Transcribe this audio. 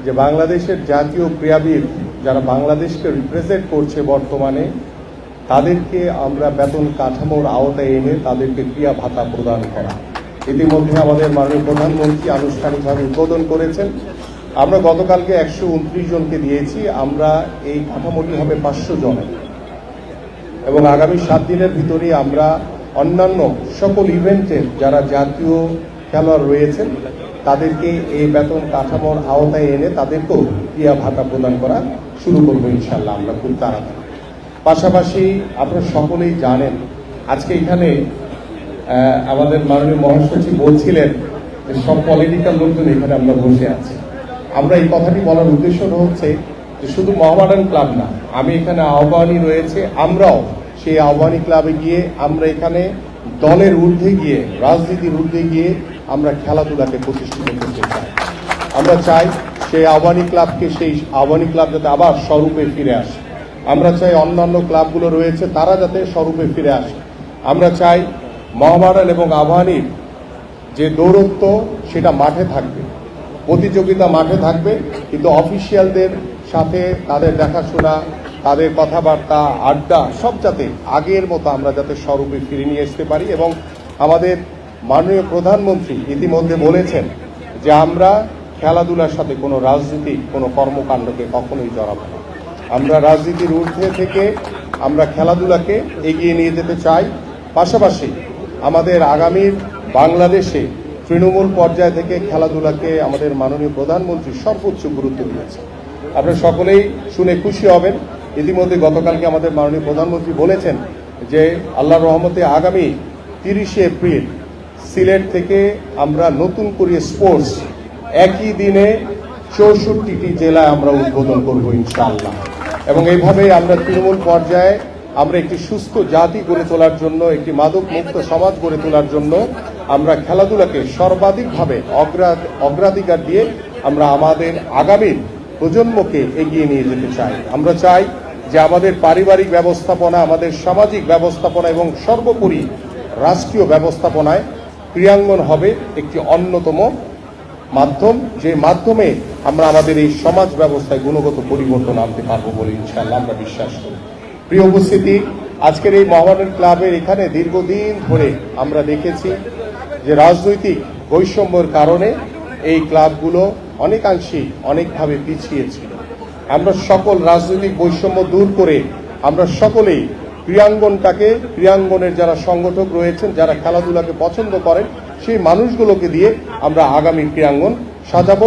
যে বাংলাদেশের জাতীয় ক্রীড়াবিদ যারা বাংলাদেশকে রিপ্রেজেন্ট করছে বর্তমানে, তাদেরকে আমরা বেতন কাঠামোর আওতায় এনে তাদেরকে ক্রিয়া ভাতা প্রদান করা। ইতিমধ্যে আমাদের মাননীয় প্রধানমন্ত্রী আনুষ্ঠানিকভাবে উদ্বোধন করেছেন। আমরা গতকালকে 129 জনকে দিয়েছি। আমরা এই কাঠামোটি হবে 500 জন এবং আগামী 7 দিনের ভিতরে আমরা অন্যান্য সকল ইভেন্টের যারা জাতীয় খেলোয়াড় রয়েছেন তাদেরকে এই বেতন কাঠামোর আওতায় এনে তাদেরকেও ক্রিয়া ভাতা প্রদান করা শুরু করবো ইনশাল্লাহ আমরা খুব তাড়াতাড়ি। পাশাপাশি আপনারা সকলেই জানেন আজকে এখানে আমাদের মাননীয় মহাসচিব বলছিলেন যে সব পলিটিক্যাল লোকজন এখানে আমরা বসে আছি। আমরা এই কথাটি বলার উদ্দেশ্য হচ্ছে যে শুধু মোহামেডান ক্লাব না, আমি এখানে আহ্বানী রয়েছে, আমরাও সেই আহ্বানী ক্লাবে গিয়ে আমরা এখানে দলের ঊর্ধ্বে গিয়ে রাজনীতির ঊর্ধ্বে গিয়ে আমরা খেলাধুলাকে প্রতিষ্ঠিত করতে চাই। আমরা চাই সেই আহ্বানী ক্লাবকে, সেই আহ্বানী ক্লাব যাতে আবার স্বরূপে ফিরে আসে। আমরা চাই অন্যান্য ক্লাবগুলো রয়েছে তারা যাতে স্বরূপে ফিরে আসে। আমরা চাই মোহামেডান এবং আহ্বানীর যে দৌরত্ব সেটা মাঠে থাকবে, প্রতিযোগিতা মাঠে থাকবে, কিন্তু অফিসিয়ালদের সাথে তাদের দেখাশোনা, তাদের কথাবার্তা, আড্ডা সব যাতে আগের মতো আমরা যাতে স্বরূপে ফিরে নিয়ে আসতে পারি। এবং আমাদের মাননীয় প্রধানমন্ত্রী ইতিমধ্যে বলেছেন যে আমরা খেলাধুলার সাথে কোনো রাজনীতিক কোনো কর্মকাণ্ডকে কখনোই জড়াবো না। আমরা রাজনীতির ঊর্ধ্বে থেকে আমরা খেলাধুলাকে এগিয়ে নিয়ে যেতে চাই। পাশাপাশি আমাদের আগামীর বাংলাদেশে তৃণমূল পর্যায় থেকে খেলাধুলাকে আমাদের মাননীয় প্রধানমন্ত্রী সর্বোচ্চ গুরুত্ব দিয়েছে। আপনারা সকলেই শুনে খুশি হবেন, ইতিমধ্যে গতকালকে আমাদের মাননীয় প্রধানমন্ত্রী বলেছেন যে আল্লাহর রহমতে আগামী 30শে এপ্রিল সিলেট থেকে আমরা নতুন করে স্পোর্টস একই দিনে 64টি জেলায় আমরা উদ্বোধন করব ইনশাআল্লাহ। এবং এইভাবে আমরা তৃণমূল পর্যায়ে আমরা একটি সুস্থ জাতি গড়ে তোলার জন্য, একটি মাদক মুক্ত সমাজ গড়ে তোলার জন্য আমরা খেলাধুলাকে সর্বাধিকভাবে অগ্রাধিকার দিয়ে আমরা আমাদের আগামী প্রজন্মকে এগিয়ে নিয়ে যেতে চাই। আমরা চাই যে আমাদের পারিবারিক ব্যবস্থাপনা, আমাদের সামাজিক ব্যবস্থাপনা এবং সর্বোপরি রাষ্ট্রীয় ব্যবস্থাপনায় ক্রীড়াঙ্গন হবে একটি অন্যতম মাধ্যম, যে মাধ্যমে আমরা আমাদের এই সমাজ ব্যবস্থায় গুণগত পরিবর্তন আনতে পারবো বলে ইনশাআল্লাহ আমরা বিশ্বাস করি। প্রিয় উপস্থিতি, আজকের এই মোহামেডান ক্লাবের এখানে দীর্ঘদিন ধরে আমরা দেখেছি যে রাজনৈতিক বৈষম্যের কারণে এই ক্লাবগুলো অনেকাংশেই অনেকভাবে পিছিয়ে ছিল। আমরা সকল রাজনৈতিক বৈষম্য দূর করে আমরা সকলেই ক্রীড়াঙ্গনের যারা সংগঠক রয়েছেন, যারা খেলাধুলাকে পছন্দ করেন, সেই মানুষগুলোকে দিয়ে আমরা আগামী ক্রীড়াঙ্গন সাজাবো।